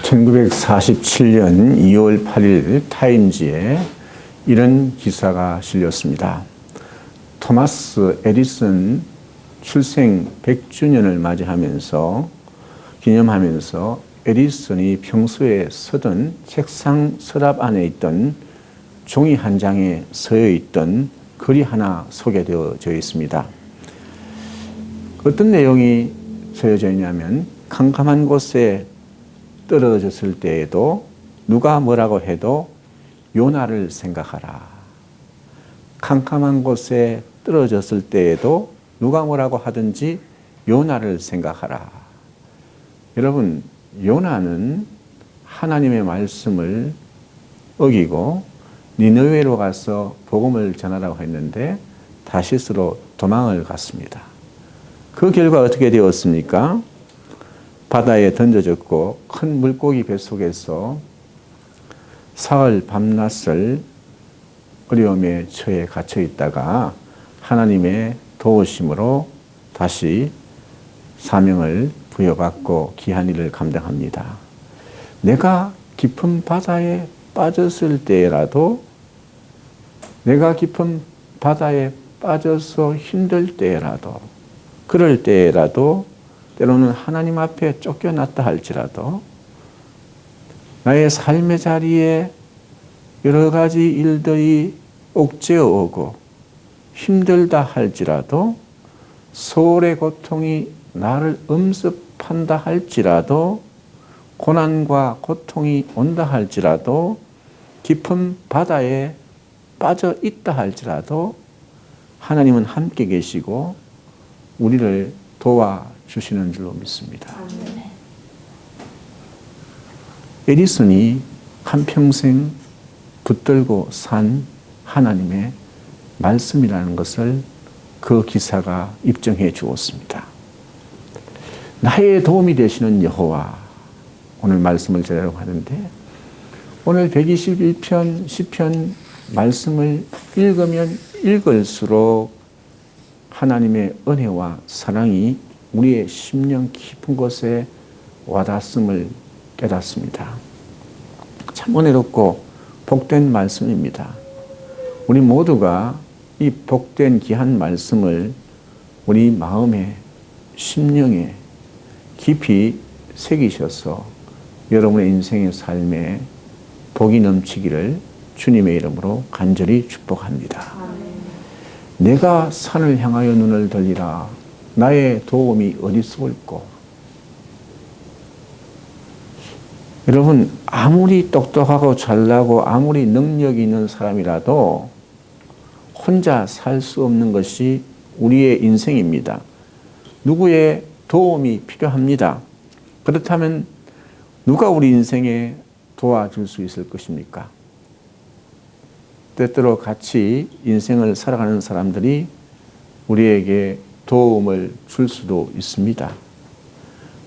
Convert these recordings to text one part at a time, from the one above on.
1947년 2월 8일 타임지에 이런 기사가 실렸습니다. 토마스 에디슨 출생 100주년을 기념하면서 에디슨이 평소에 쓰던 책상 서랍 안에 있던 종이 한 장에 서여 있던 글이 하나 소개되어져 있습니다. 어떤 내용이 서여져 있냐면, 캄캄한 곳에 떨어졌을 때에도 누가 뭐라고 해도 요나를 생각하라. 캄캄한 곳에 떨어졌을 때에도 누가 뭐라고 하든지 요나를 생각하라. 여러분, 요나는 하나님의 말씀을 어기고 니느웨로 가서 복음을 전하라고 했는데 다시스로 도망을 갔습니다. 그 결과 어떻게 되었습니까? 바다에 던져졌고 큰 물고기 뱃속에서 사흘 밤낮을 어려움에 처해 갇혀 있다가 하나님의 도우심으로 다시 사명을 부여받고 귀한 일을 감당합니다. 내가 깊은 바다에 빠졌을 때라도, 내가 깊은 바다에 빠져서 힘들 때라도, 그럴 때라도, 때로는 하나님 앞에 쫓겨났다 할지라도, 나의 삶의 자리에 여러 가지 일들이 옥죄어 오고 힘들다 할지라도, 소울의 고통이 나를 엄습한다 할지라도, 고난과 고통이 온다 할지라도, 깊은 바다에 빠져 있다 할지라도 하나님은 함께 계시고 우리를 도와주시는 줄로 믿습니다. 에디슨이 한평생 붙들고 산 하나님의 말씀이라는 것을 그 기사가 입증해 주었습니다. 나의 도움이 되시는 여호와, 오늘 말씀을 전하려고 하는데, 오늘 121편 시편 말씀을 읽으면 읽을수록 하나님의 은혜와 사랑이 우리의 심령 깊은 곳에 와닿음을 깨닫습니다. 참 은혜롭고 복된 말씀입니다. 우리 모두가 이 복된 귀한 말씀을 우리 마음에, 심령에 깊이 새기셔서 여러분의 인생의 삶에 복이 넘치기를 주님의 이름으로 간절히 축복합니다. 내가 산을 향하여 눈을 돌리라. 나의 도움이 어디서 올꼬. 여러분, 아무리 똑똑하고 잘나고 아무리 능력이 있는 사람이라도 혼자 살 수 없는 것이 우리의 인생입니다. 누구의 도움이 필요합니다. 그렇다면 누가 우리 인생에 도와줄 수 있을 것입니까? 때때로 같이 인생을 살아가는 사람들이 우리에게 도움을 줄 수도 있습니다.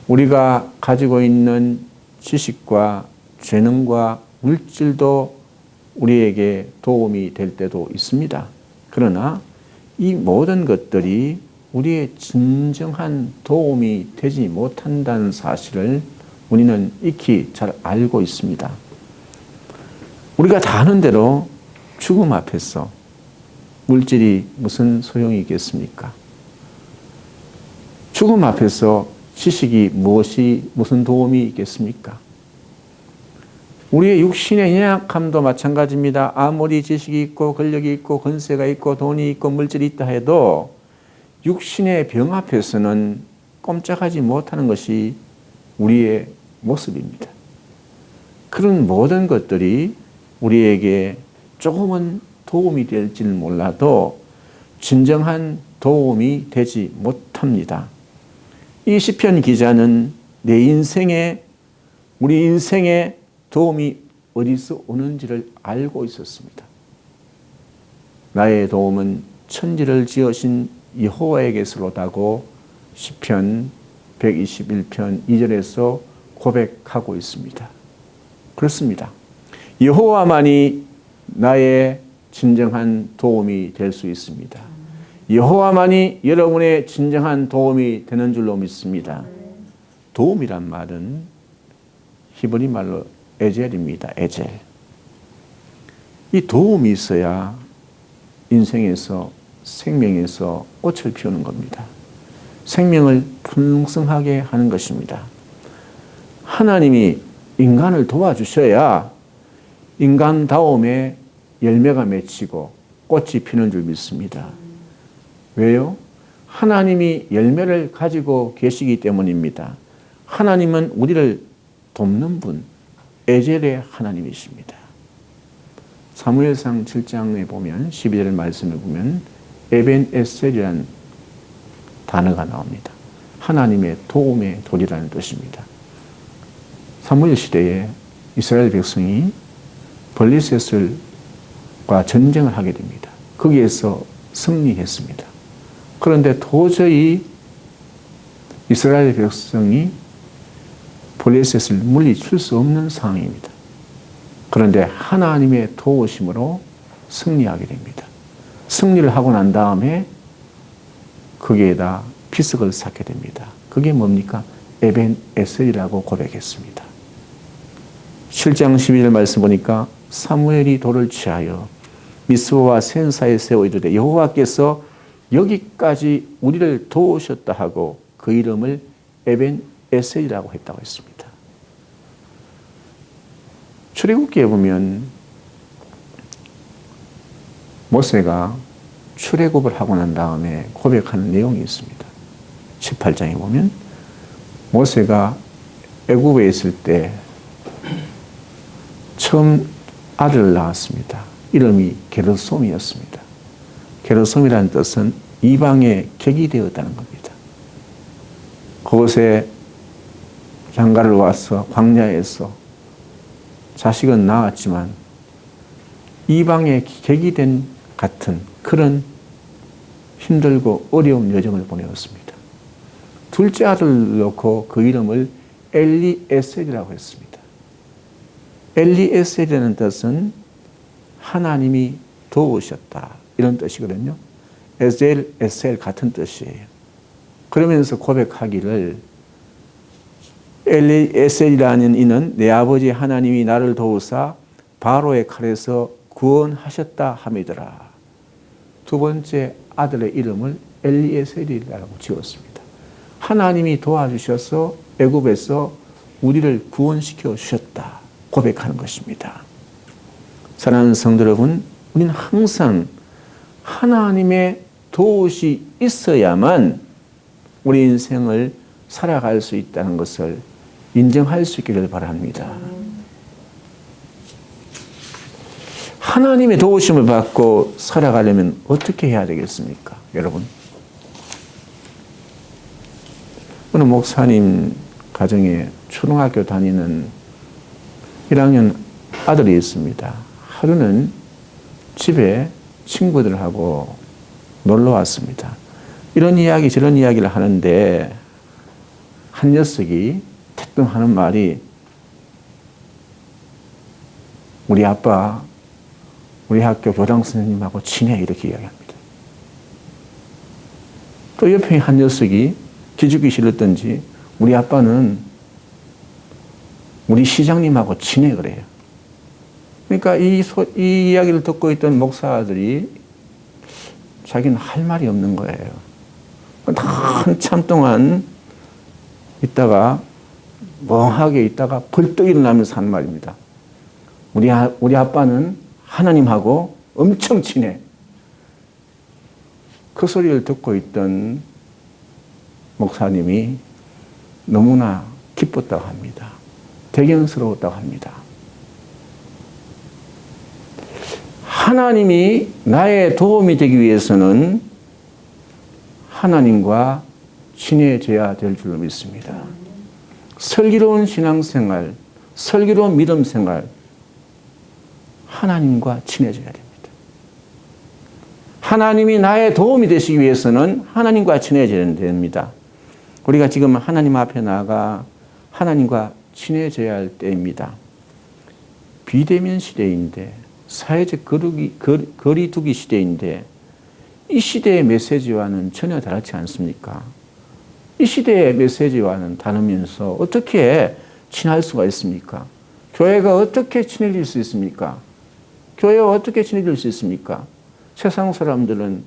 우리가 가지고 있는 지식과 재능과 물질도 우리에게 도움이 될 때도 있습니다. 그러나 이 모든 것들이 우리의 진정한 도움이 되지 못한다는 사실을 우리는 익히 잘 알고 있습니다. 우리가 다 아는 대로 죽음 앞에서 물질이 무슨 소용이 있겠습니까? 죽음 앞에서 지식이 무슨 도움이 있겠습니까? 우리의 육신의 연약함도 마찬가지입니다. 아무리 지식이 있고 권력이 있고 권세가 있고 돈이 있고 물질이 있다 해도 육신의 병 앞에서는 꼼짝하지 못하는 것이 우리의 모습입니다. 그런 모든 것들이 우리에게 조금은 도움이 될지는 몰라도 진정한 도움이 되지 못합니다. 이 시편 기자는 우리 인생에 도움이 어디서 오는지를 알고 있었습니다. 나의 도움은 천지를 지으신 여호와에게서로다고 시편 121편 2절에서 고백하고 있습니다. 그렇습니다. 여호와만이 나의 진정한 도움이 될 수 있습니다. 여호와만이 여러분의 진정한 도움이 되는 줄로 믿습니다. 도움이란 말은 히브리 말로 에젤입니다. 에젤. 이 도움이 있어야 인생에서 생명에서 꽃을 피우는 겁니다. 생명을 풍성하게 하는 것입니다. 하나님이 인간을 도와주셔야 인간다움에 열매가 맺히고 꽃이 피는 줄 믿습니다. 왜요? 하나님이 열매를 가지고 계시기 때문입니다. 하나님은 우리를 돕는 분, 에젤의 하나님이십니다. 사무엘상 7장에 보면 12절 말씀을 보면 에벤에셀이라는 단어가 나옵니다. 하나님의 도움의 돌이라는 뜻입니다. 사무엘 시대에 이스라엘 백성이 블레셋과 전쟁을 하게 됩니다. 거기에서 승리했습니다. 그런데 도저히 이스라엘 백성이 블레셋을 물리칠 수 없는 상황입니다. 그런데 하나님의 도우심으로 승리하게 됩니다. 승리를 하고 난 다음에 거기에다 피석을 쌓게 됩니다. 그게 뭡니까? 에벤에셀이라고 고백했습니다. 7장 12절 말씀 보니까 사무엘이 돌을 취하여 미스바와 센 사이에 세워 이르되 여호와께서 여기까지 우리를 도우셨다 하고 그 이름을 에벤에셀이라고 했다고 했습니다. 출애굽기에 보면 모세가 출애굽을 하고 난 다음에 고백하는 내용이 있습니다. 18장에 보면 모세가 애굽에 있을 때 처음 아들을 낳았습니다. 이름이 게르솜이었습니다. 게르솜이라는 뜻은 이방의 객이 되었다는 겁니다. 그곳에 장가를 와서 광야에서 자식은 낳았지만 이방의 객이 된 같은 그런 힘들고 어려운 여정을 보내었습니다. 둘째 아들을 놓고 그 이름을 엘리에셀이라고 했습니다. 엘리에셀이라는 뜻은 하나님이 도우셨다 이런 뜻이거든요. 에젤, 에셀 같은 뜻이에요. 그러면서 고백하기를 엘리에셀이라는 이는 내 아버지 하나님이 나를 도우사 바로의 칼에서 구원하셨다 함이더라. 두 번째 아들의 이름을 엘리에셀이라고 지었습니다. 하나님이 도와주셔서 애굽에서 우리를 구원시켜 주셨다 고백하는 것입니다. 사랑하는 성도 여러분, 우리는 항상 하나님의 도우시 있어야만 우리 인생을 살아갈 수 있다는 것을 인정할 수 있기를 바랍니다. 하나님의 도우심을 받고 살아가려면 어떻게 해야 되겠습니까? 여러분, 어느 목사님 가정에 초등학교 다니는 1학년 아들이 있습니다. 하루는 집에 친구들하고 놀러 왔습니다. 이런 이야기 저런 이야기를 하는데 한 녀석이 대뜸 하는 말이 우리 아빠 우리 학교 교장 선생님하고 친해 이렇게 이야기합니다. 또 옆에 한 녀석이 기죽기 싫었던지 우리 아빠는 우리 시장님하고 친해 그래요. 그러니까 이 이야기를 듣고 있던 목사들이 자기는 할 말이 없는 거예요. 한참 동안 있다가 멍하게 있다가 벌떡 일어나면서 한 말입니다. 우리 아빠는 하나님하고 엄청 친해. 그 소리를 듣고 있던 목사님이 너무나 기뻤다고 합니다. 대견스러웠다고 합니다. 하나님이 나의 도움이 되기 위해서는 하나님과 친해져야 될 줄로 믿습니다. 슬기로운 신앙생활, 슬기로운 믿음생활, 하나님과 친해져야 됩니다. 하나님이 나의 도움이 되시기 위해서는 하나님과 친해져야 됩니다. 우리가 지금 하나님 앞에 나아가 하나님과 친해져야 할 때입니다. 비대면 시대인데, 사회적 거리두기 시대인데 이 시대의 메시지와는 전혀 다르지 않습니까? 이 시대의 메시지와는 다르면서 어떻게 친할 수가 있습니까? 교회가 어떻게 친해질 수 있습니까? 교회와 어떻게 친해질 수 있습니까? 세상 사람들은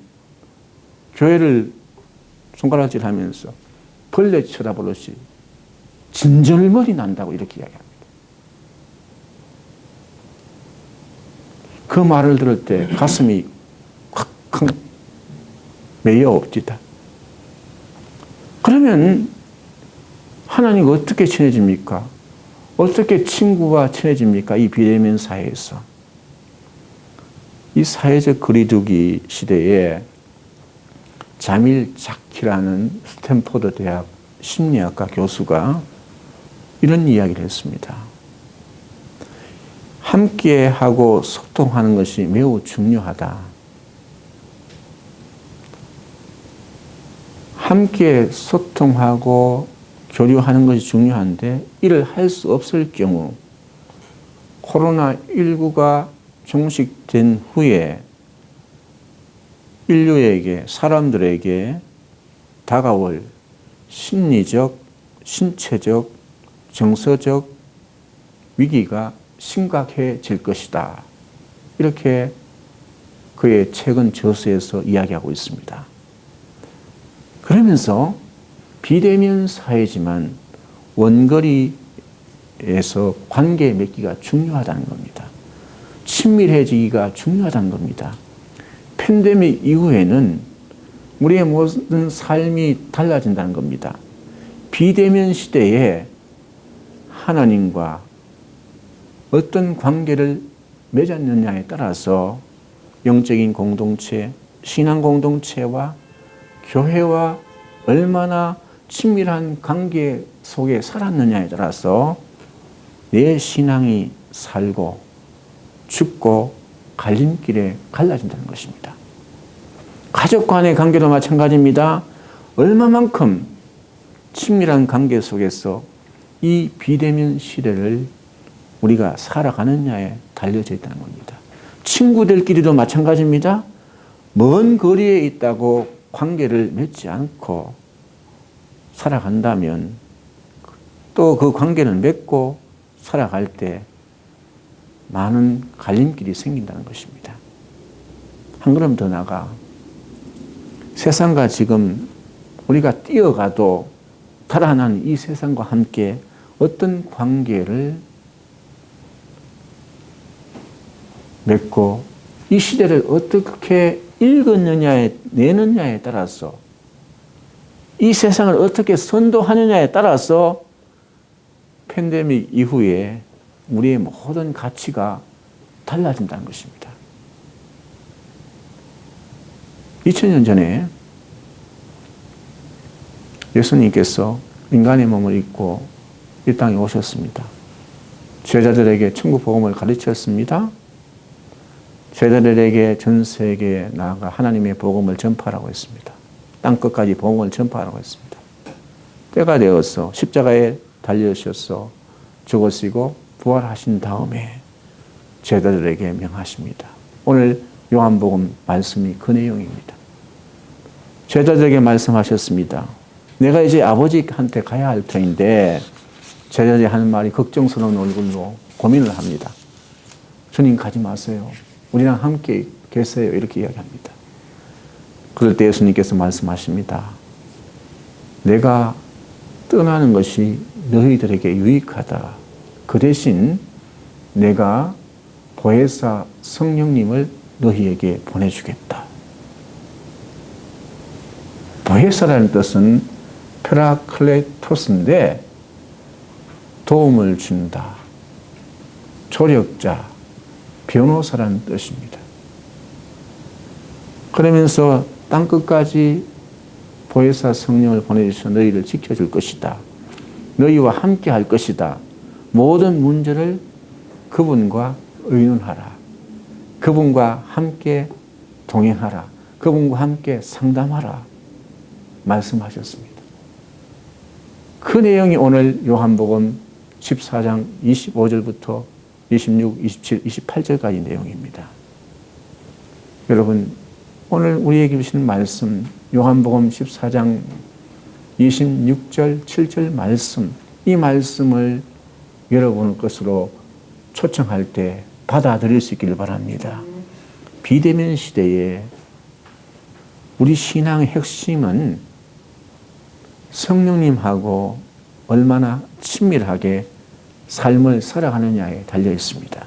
교회를 손가락질 하면서 벌레 쳐다보듯이 진절머리 난다고 이렇게 이야기합니다. 그 말을 들을 때 가슴이 콱콱 메여 옵니다. 그러면 하나님과 어떻게 친해집니까? 어떻게 친구와 친해집니까? 이 비대면 사회에서. 이 사회적 거리두기 시대에 자밀 자키라는 스탠포드 대학 심리학과 교수가 이런 이야기를 했습니다. 함께 하고 소통하는 것이 매우 중요하다. 함께 소통하고 교류하는 것이 중요한데 이를 할 수 없을 경우 코로나19가 종식된 후에 인류에게, 사람들에게 다가올 심리적, 신체적, 정서적 위기가 심각해질 것이다. 이렇게 그의 최근 저서에서 이야기하고 있습니다. 그러면서 비대면 사회지만 원거리에서 관계 맺기가 중요하다는 겁니다. 친밀해지기가 중요하다는 겁니다. 팬데믹 이후에는 우리의 모든 삶이 달라진다는 겁니다. 비대면 시대에 하나님과 어떤 관계를 맺었느냐에 따라서 영적인 공동체, 신앙 공동체와 교회와 얼마나 친밀한 관계 속에 살았느냐에 따라서 내 신앙이 살고 죽고 갈림길에 갈라진다는 것입니다. 가족 간의 관계도 마찬가지입니다. 얼마만큼 친밀한 관계 속에서 이 비대면 시대를 우리가 살아가느냐에 달려져 있다는 겁니다. 친구들끼리도 마찬가지입니다. 먼 거리에 있다고 관계를 맺지 않고 살아간다면 또 그 관계는 맺고 살아갈 때 많은 갈림길이 생긴다는 것입니다. 한 걸음 더 나아가 세상과 지금 우리가 뛰어가도 달아난 이 세상과 함께 어떤 관계를 맺고 이 시대를 어떻게 읽었느냐에 내느냐에 따라서 이 세상을 어떻게 선도하느냐에 따라서 팬데믹 이후에 우리의 모든 가치가 달라진다는 것입니다. 2000년 전에 예수님께서 인간의 몸을 입고 이 땅에 오셨습니다. 제자들에게 천국 복음을 가르쳤습니다. 제자들에게 전 세계에 나아가 하나님의 복음을 전파하라고 했습니다. 땅끝까지 복음을 전파하라고 했습니다. 때가 되어서 십자가에 달려주셔서 죽으시고 부활하신 다음에 제자들에게 명하십니다. 오늘 요한복음 말씀이 그 내용입니다. 제자들에게 말씀하셨습니다. 내가 이제 아버지한테 가야 할 터인데 제자들이 하는 말이 걱정스러운 얼굴로 고민을 합니다. 주님 가지 마세요. 우리랑 함께 계세요. 이렇게 이야기합니다. 그럴 때 예수님께서 말씀하십니다. 내가 떠나는 것이 너희들에게 유익하다. 그 대신 내가 보혜사 성령님을 너희에게 보내주겠다. 보혜사라는 뜻은 페라클레토스인데 도움을 준다. 조력자, 변호사라는 뜻입니다. 그러면서 땅끝까지 보혜사 성령을 보내주셔서 너희를 지켜줄 것이다. 너희와 함께 할 것이다. 모든 문제를 그분과 의논하라. 그분과 함께 동행하라. 그분과 함께 상담하라. 말씀하셨습니다. 그 내용이 오늘 요한복음 14장 25절부터 26, 27, 28절까지 내용입니다. 여러분, 오늘 우리에게 주신 말씀, 요한복음 14장 26절, 7절 말씀, 이 말씀을 여러분 것으로 초청할 때 받아들일 수 있기를 바랍니다. 비대면 시대에 우리 신앙의 핵심은 성령님하고 얼마나 친밀하게 삶을 살아가느냐에 달려 있습니다.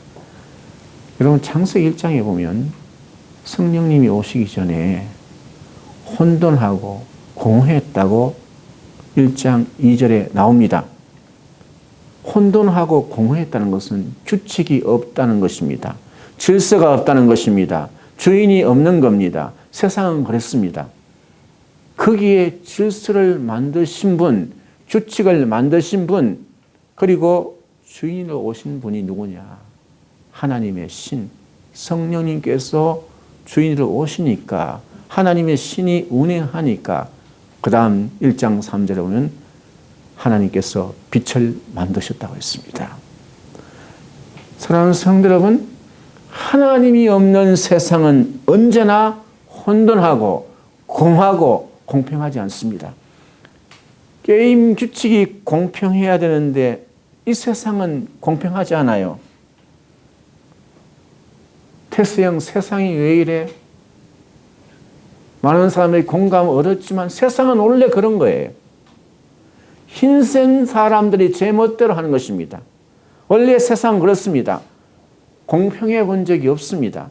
여러분 창세기 1장에 보면 성령님이 오시기 전에 혼돈하고 공허했다고 1장 2절에 나옵니다. 혼돈하고 공허했다는 것은 규칙이 없다는 것입니다. 질서가 없다는 것입니다. 주인이 없는 겁니다. 세상은 그랬습니다. 거기에 질서를 만드신 분, 규칙을 만드신 분, 그리고 주인으로 오신 분이 누구냐? 하나님의 신, 성령님께서 주인으로 오시니까 하나님의 신이 운행하니까 그 다음 1장 3절에 보면 하나님께서 빛을 만드셨다고 했습니다. 사랑하는 성도 여러분, 하나님이 없는 세상은 언제나 혼돈하고 공하고 공평하지 않습니다. 게임 규칙이 공평해야 되는데 이 세상은 공평하지 않아요. 테스형 세상이 왜 이래? 많은 사람들이 공감을 얻었지만 세상은 원래 그런 거예요. 힘센 사람들이 제멋대로 하는 것입니다. 원래 세상은 그렇습니다. 공평해 본 적이 없습니다.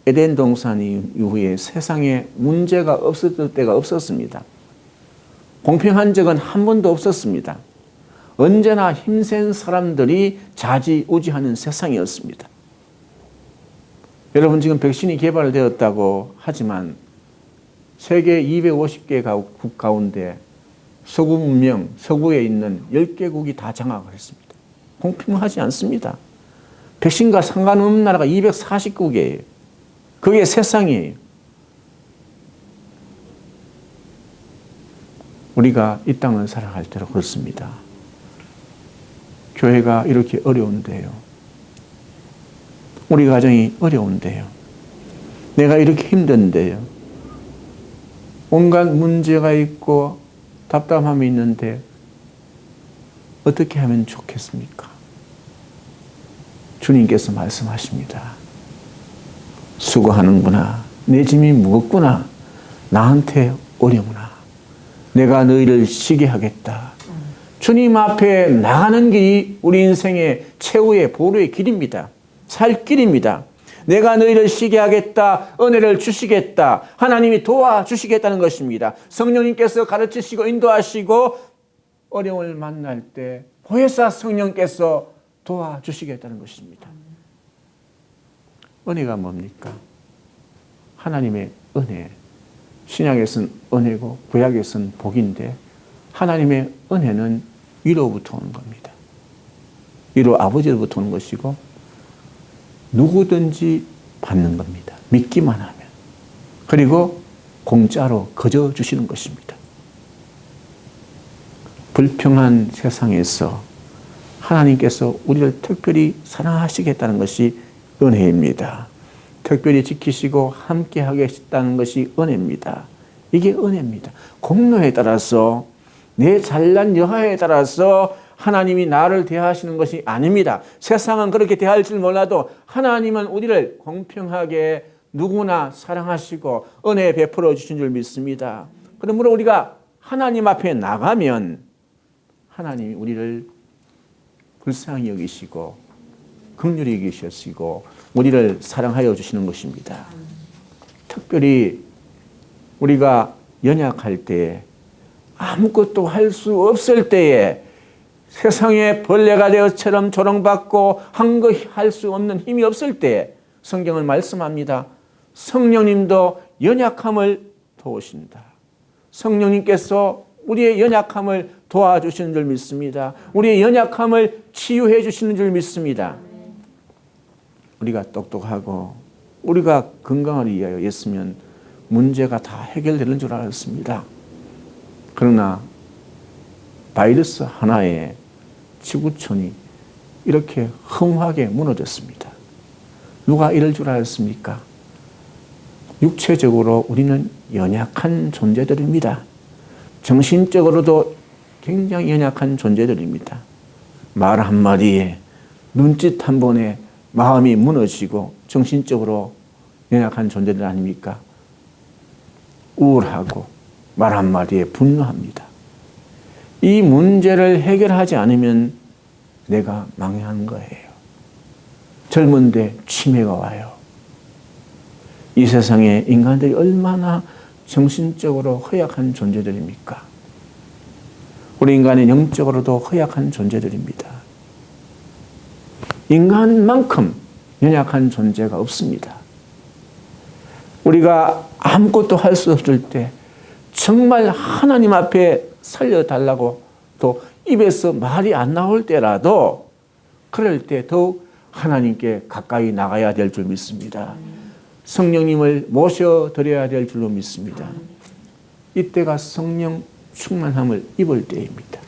에덴 동산 이후에 세상에 문제가 없었을 때가 없었습니다. 공평한 적은 한 번도 없었습니다. 언제나 힘센 사람들이 좌지우지하는 세상이었습니다. 여러분 지금 백신이 개발되었다고 하지만 세계 250개 국 가운데 서구 문명, 서구에 있는 10개국이 다 장악을 했습니다. 공평하지 않습니다. 백신과 상관없는 나라가 240국이에요. 그게 세상이에요. 우리가 이 땅을 살아갈 때로 그렇습니다. 교회가 이렇게 어려운데요. 우리 가정이 어려운데요. 내가 이렇게 힘든데요. 온갖 문제가 있고 답답함이 있는데 어떻게 하면 좋겠습니까? 주님께서 말씀하십니다. 수고하는구나. 내 짐이 무겁구나. 나한테 오려구나. 내가 너희를 쉬게 하겠다. 주님 앞에 나가는 길이 우리 인생의 최후의 보루의 길입니다. 살 길입니다. 내가 너희를 쉬게 하겠다. 은혜를 주시겠다. 하나님이 도와주시겠다는 것입니다. 성령님께서 가르치시고 인도하시고 어려움을 만날 때 보혜사 성령께서 도와주시겠다는 것입니다. 은혜가 뭡니까? 하나님의 은혜. 신약에서는 은혜고 구약에서는 복인데 하나님의 은혜는 위로부터 오는 겁니다. 위로 아버지로부터 오는 것이고 누구든지 받는 겁니다. 믿기만 하면. 그리고 공짜로 거저 주시는 것입니다. 불평한 세상에서 하나님께서 우리를 특별히 사랑하시겠다는 것이 은혜입니다. 특별히 지키시고 함께 하겠다는 것이 은혜입니다. 이게 은혜입니다. 공로에 따라서 내 잘난 여하에 따라서 하나님이 나를 대하시는 것이 아닙니다. 세상은 그렇게 대할 줄 몰라도 하나님은 우리를 공평하게 누구나 사랑하시고 은혜 베풀어 주신 줄 믿습니다. 그러므로 우리가 하나님 앞에 나가면 하나님이 우리를 불쌍히 여기시고 긍휼히 여기시고 우리를 사랑하여 주시는 것입니다. 특별히 우리가 연약할 때에 아무것도 할 수 없을 때에 세상에 벌레가 되어처럼 조롱받고 한 것 할 수 없는 힘이 없을 때 성경은 말씀합니다. 성령님도 연약함을 도우신다. 성령님께서 우리의 연약함을 도와주시는 줄 믿습니다. 우리의 연약함을 치유해 주시는 줄 믿습니다. 우리가 똑똑하고 우리가 건강을 위하여 했으면 문제가 다 해결되는 줄 알았습니다. 그러나 바이러스 하나에 지구촌이 이렇게 험하게 무너졌습니다. 누가 이럴 줄 알았습니까? 육체적으로 우리는 연약한 존재들입니다. 정신적으로도 굉장히 연약한 존재들입니다. 말 한마디에 눈짓 한 번에 마음이 무너지고 정신적으로 연약한 존재들 아닙니까? 우울하고 말 한마디에 분노합니다. 이 문제를 해결하지 않으면 내가 망하는 거예요. 젊은데 치매가 와요. 이 세상에 인간들이 얼마나 정신적으로 허약한 존재들입니까? 우리 인간은 영적으로도 허약한 존재들입니다. 인간만큼 연약한 존재가 없습니다. 우리가 아무것도 할 수 없을 때 정말 하나님 앞에 살려달라고 또 입에서 말이 안 나올 때라도 그럴 때 더욱 하나님께 가까이 나가야 될 줄 믿습니다. 성령님을 모셔드려야 될 줄로 믿습니다. 이때가 성령 충만함을 입을 때입니다.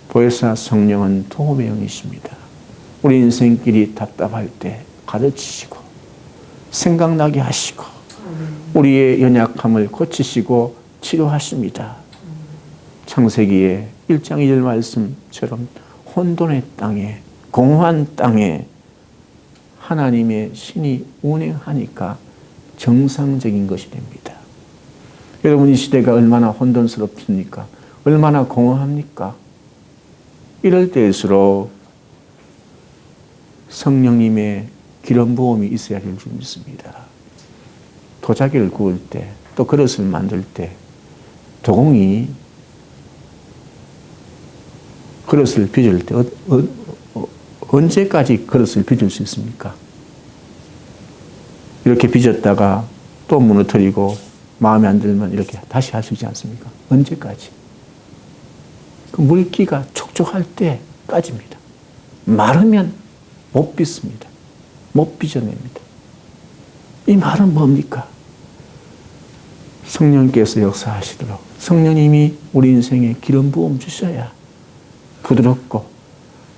보혜사 성령은 도움의 영이십니다. 우리 인생길이 답답할 때 가르치시고 생각나게 하시고 우리의 연약함을 고치시고 치료하십니다. 창세기의 1장 1절 말씀처럼 혼돈의 땅에 공허한 땅에 하나님의 신이 운행하니까 정상적인 것이 됩니다. 여러분 이 시대가 얼마나 혼돈스럽습니까? 얼마나 공허합니까? 이럴 때일수록 성령님의 기름 부음이 있어야 될 줄 믿습니다. 도자기를 구울 때, 또 그릇을 만들 때 도공이 그릇을 빚을 때 언제까지 그릇을 빚을 수 있습니까? 이렇게 빚었다가 또 무너뜨리고 마음에 안 들면 이렇게 다시 할 수 있지 않습니까? 언제까지? 그 물기가 촉촉할 때까지입니다. 마르면 못 빚습니다. 못 빚어냅니다. 이 말은 뭡니까? 성령께서 역사하시도록 성령님이 우리 인생에 기름 부음 주셔야 부드럽고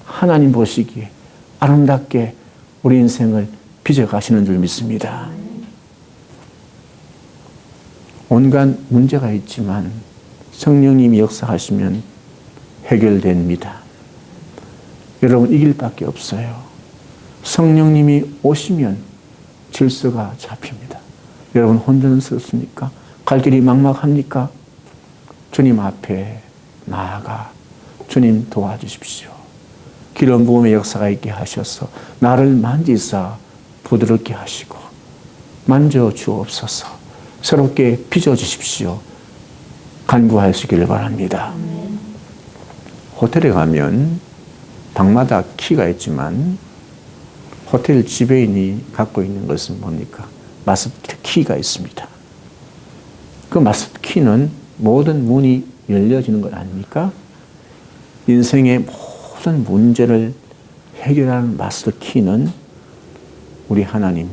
하나님 보시기에 아름답게 우리 인생을 빚어가시는 줄 믿습니다. 온갖 문제가 있지만 성령님이 역사하시면 해결됩니다. 여러분 이길 밖에 없어요. 성령님이 오시면 질서가 잡힙니다. 여러분 혼돈스럽습니까? 갈 길이 막막합니까? 주님 앞에 나아가 주님 도와주십시오. 기름 부음의 역사가 있게 하셔서 나를 만지사 부드럽게 하시고 만져 주옵소서. 새롭게 빚어주십시오. 간구하시기를 바랍니다. 호텔에 가면 방마다 키가 있지만 호텔 지배인이 갖고 있는 것은 뭡니까? 마스터 키가 있습니다. 그 마스터 키는 모든 문이 열려지는 것 아닙니까? 인생의 모든 문제를 해결하는 마스터 키는 우리 하나님,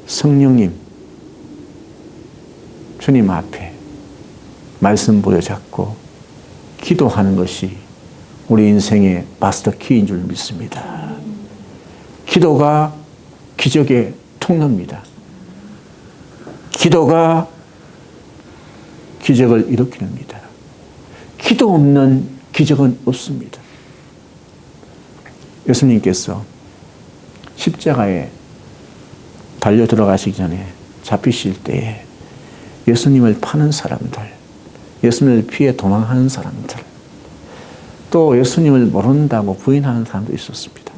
성령님, 주님 앞에 말씀 부여잡고 기도하는 것이 우리 인생의 마스터 키인 줄 믿습니다. 기도가 기적의 통로입니다. 기도가 기적을 일으키는입니다. 기도 없는 기적은 없습니다. 예수님께서 십자가에 달려 들어가시기 전에 잡히실 때에 예수님을 파는 사람들, 예수님을 피해 도망하는 사람들, 또 예수님을 모른다고 부인하는 사람도 있었습니다.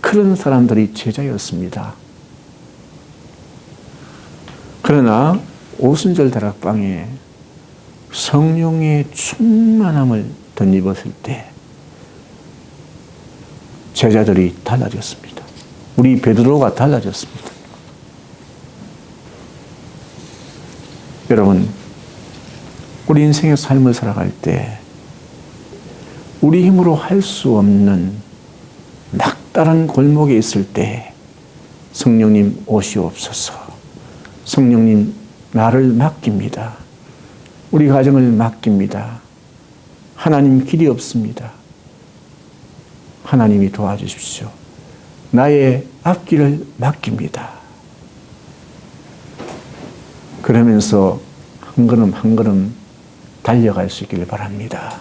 그런 사람들이 제자였습니다. 그러나 오순절 다락방에 성령의 충만함을 덧입었을 때 제자들이 달라졌습니다. 우리 베드로가 달라졌습니다. 여러분, 우리 인생의 삶을 살아갈 때 우리 힘으로 할 수 없는 막다른 골목에 있을 때 성령님 오시옵소서. 성령님 나를 맡깁니다. 우리 가정을 맡깁니다. 하나님 길이 없습니다. 하나님이 도와주십시오. 나의 앞길을 맡깁니다. 그러면서 한 걸음 한 걸음 달려갈 수 있기를 바랍니다.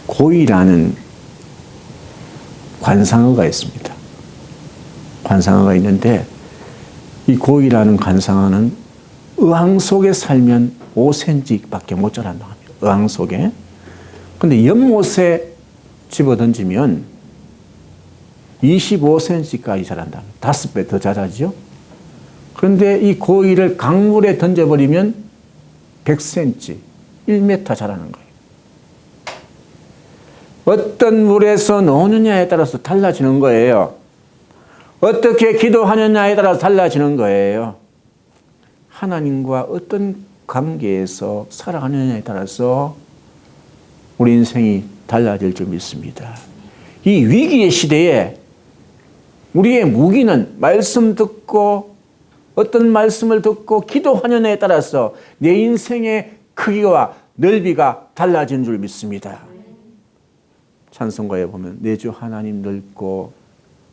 고의라는 관상어가 있습니다. 관상어가 있는데 이 고의라는 관상어는 의왕 속에 살면 5cm밖에 못 자란다고 합니다. 의왕 속에. 근데 연못에 집어던지면 25cm까지 자란다. 5배 더 자라죠. 그런데 이 고의를 강물에 던져버리면 100cm, 1m 자라는 거예요. 어떤 물에서 노느냐에 따라서 달라지는 거예요. 어떻게 기도하느냐에 따라서 달라지는 거예요. 하나님과 어떤 관계에서 살아가느냐에 따라서 우리 인생이 달라질 줄 믿습니다. 이 위기의 시대에 우리의 무기는 말씀 듣고 어떤 말씀을 듣고 기도하느냐에 따라서 내 인생의 크기와 넓이가 달라지는 줄 믿습니다. 찬송가에 보면 내 주 하나님 넓고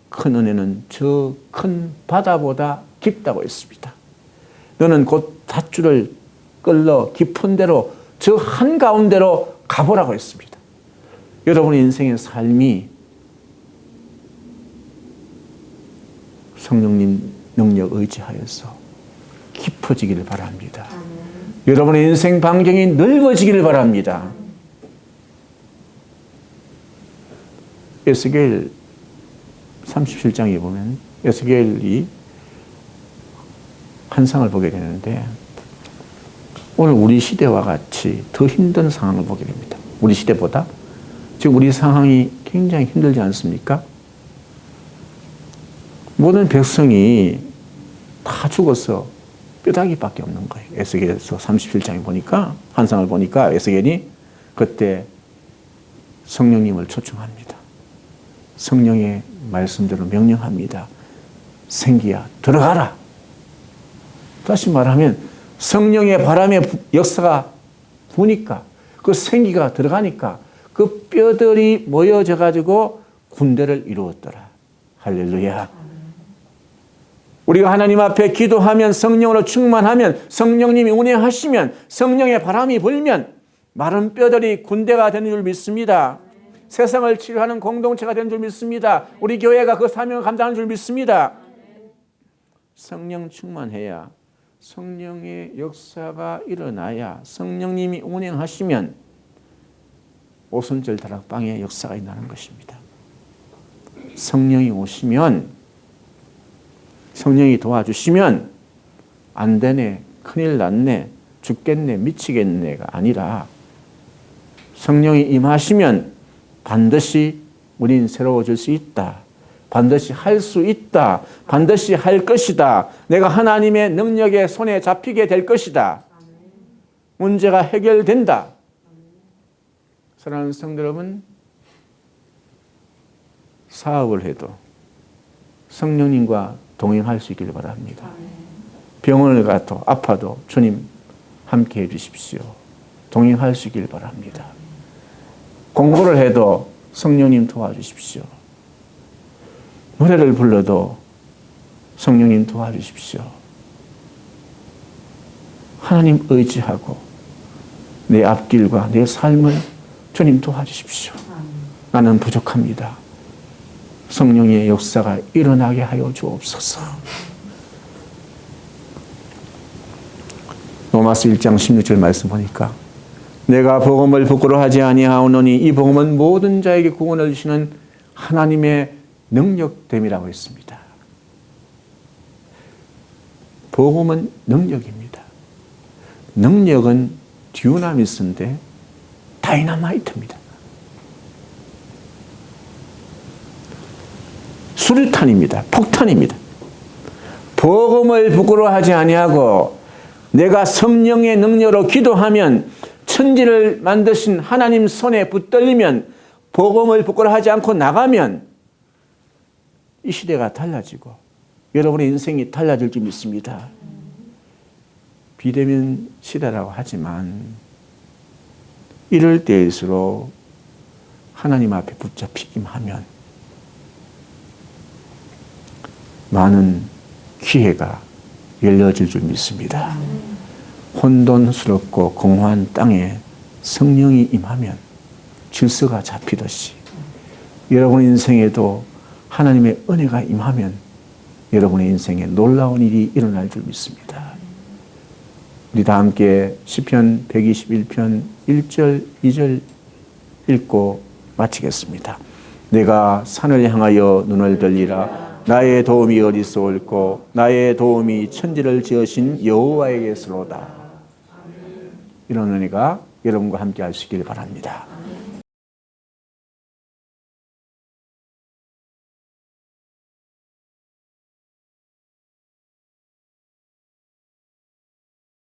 큰 은혜는 저 큰 바다보다 깊다고 했습니다. 너는 곧 닷줄을 끌러 깊은 데로 저 한가운데로 가보라고 했습니다. 여러분의 인생의 삶이 성령님 능력 의지하여서 깊어지기를 바랍니다. 여러분의 인생 반경이 넓어지기를 바랍니다. 에스겔 37장에 보면 에스겔이 환상을 보게 되는데 오늘 우리 시대와 같이 더 힘든 상황을 보게 됩니다. 우리 시대보다 지금 우리 상황이 굉장히 힘들지 않습니까? 모든 백성이 다 죽어서 뼈다귀밖에 없는 거예요. 에스겔서 37장에 보니까 환상을 보니까 에스겔이 그때 성령님을 초청합니다. 성령의 말씀대로 명령합니다. 생기야 들어가라. 다시 말하면 성령의 바람의 역사가 부니까 그 생기가 들어가니까 그 뼈들이 모여져 가지고 군대를 이루었더라. 할렐루야. 우리가 하나님 앞에 기도하면 성령으로 충만하면 성령님이 운행하시면 성령의 바람이 불면 마른 뼈들이 군대가 되는 줄 믿습니다. 세상을 치료하는 공동체가 되는 줄 믿습니다. 우리 교회가 그 사명을 감당하는 줄 믿습니다. 성령 충만해야 성령의 역사가 일어나야 성령님이 운행하시면 오순절 다락방의 역사가 일어나는 것입니다. 성령이 오시면 성령이 도와주시면 안 되네, 큰일 났네, 죽겠네, 미치겠네가 아니라 성령이 임하시면 반드시 우린 새로워질 수 있다. 반드시 할 수 있다. 반드시 할 것이다. 내가 하나님의 능력의 손에 잡히게 될 것이다. 문제가 해결된다. 사랑하는 성도 여러분, 사업을 해도 성령님과 동행할 수 있기를 바랍니다. 병원을 가도 아파도 주님 함께 해주십시오. 동행할 수 있기를 바랍니다. 공부를 해도 성령님 도와주십시오. 노래를 불러도 성령님 도와주십시오. 하나님 의지하고 내 앞길과 내 삶을 주님 도와주십시오. 나는 부족합니다. 성령의 역사가 일어나게 하여 주옵소서. 로마서 1장 16절 말씀 보니까 내가 복음을 부끄러워하지 아니하오노니 이 복음은 모든 자에게 구원을 주시는 하나님의 능력됨이라고 했습니다. 복음은 능력입니다. 능력은 듀나미스인데 다이너마이트입니다. 수류탄입니다. 폭탄입니다. 복음을 부끄러워하지 아니하고 내가 성령의 능력으로 기도하면 천지를 만드신 하나님 손에 붙들리면 복음을 부끄러워하지 않고 나가면 이 시대가 달라지고 여러분의 인생이 달라질 줄 믿습니다. 비대면 시대라고 하지만 이럴 때일수록 하나님 앞에 붙잡히기만 하면 많은 기회가 열려질 줄 믿습니다. 혼돈스럽고 공허한 땅에 성령이 임하면 질서가 잡히듯이 여러분 인생에도 하나님의 은혜가 임하면 여러분의 인생에 놀라운 일이 일어날 줄 믿습니다. 우리 다 함께 시편 121편 1절 2절 읽고 마치겠습니다. 내가 산을 향하여 눈을 들리라. 나의 도움이 어디서 올꼬 나의 도움이 천지를 지으신 여호와에게서로다. 이런 은혜가 여러분과 함께 하시길 바랍니다.